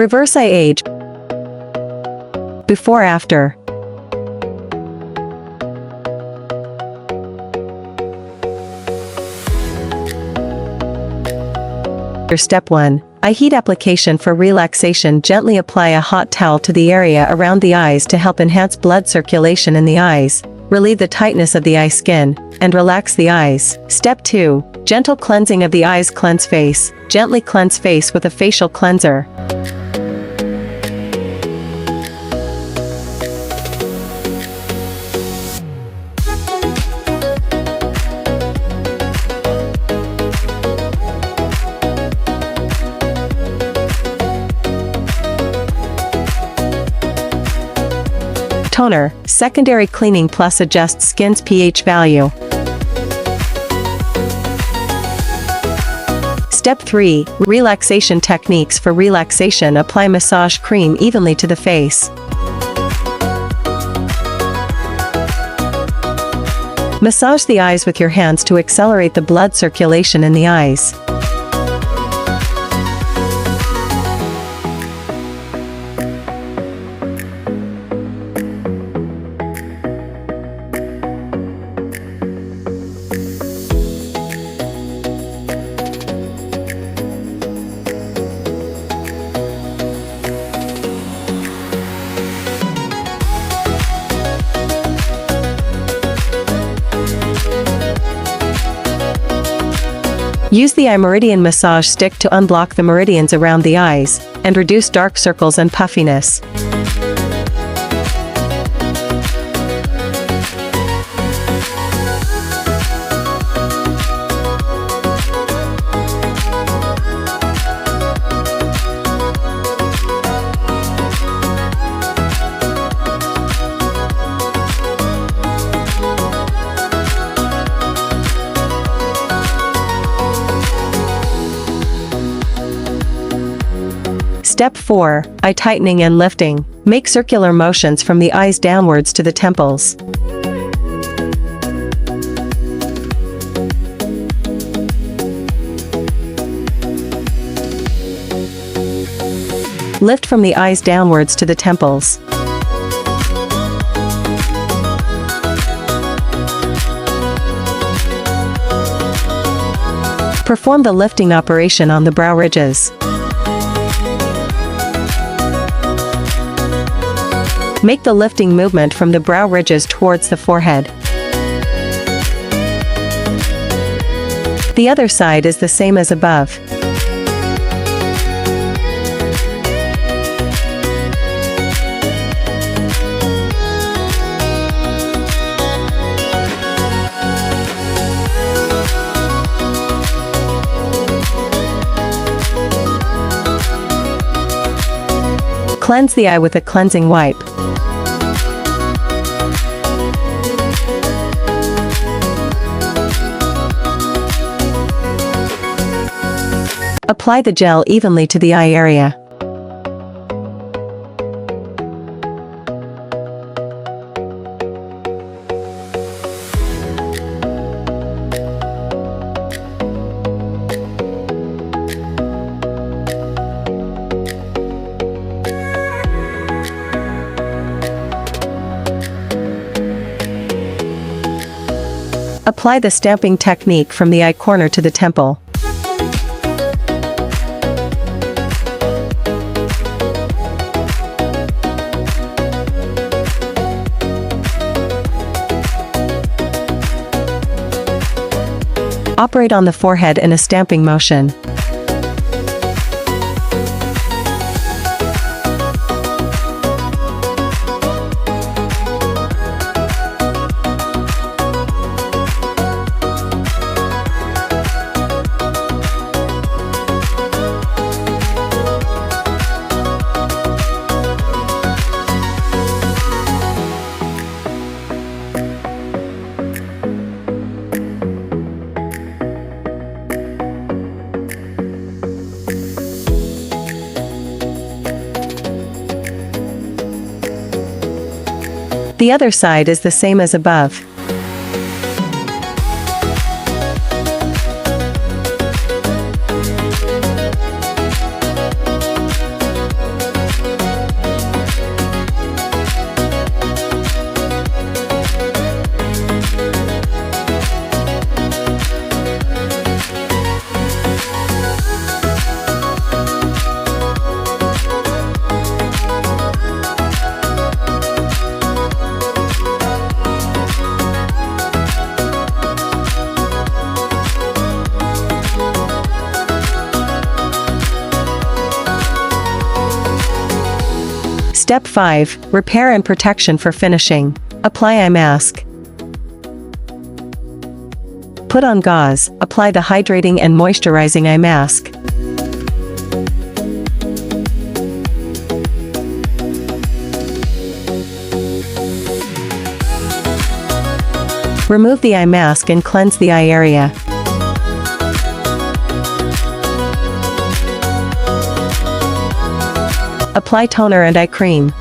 Reverse eye age. Before after. Step 1. Eye heat application for relaxation. Gently apply a hot towel to the area around the eyes to help enhance blood circulation in the eyes, relieve the tightness of the eye skin, and relax the eyes. Step 2. Gentle cleansing of the eyes. Cleanse face. Gently cleanse face with a facial cleanser. Toner, secondary cleaning plus adjusts skin's pH value. Step 3. Relaxation techniques. For relaxation, apply massage cream evenly to the face. Massage the eyes with your hands to accelerate the blood circulation in the eyes. Use the eye meridian massage stick to unblock the meridians around the eyes, and reduce dark circles and puffiness. Step 4. Eye tightening and lifting. Make circular motions from the eyes downwards to the temples. Lift from the eyes downwards to the temples. Perform the lifting operation on the brow ridges. Make the lifting movement from the brow ridges towards the forehead. The other side is the same as above. Cleanse the eye with a cleansing wipe. Apply the gel evenly to the eye area. Apply the stamping technique from the eye corner to the temple. Operate on the forehead in a stamping motion. The other side is the same as above. Step 5. Repair and protection for finishing. Apply eye mask. Put on gauze, apply the hydrating and moisturizing eye mask. Remove the eye mask and cleanse the eye area. Apply toner and eye cream.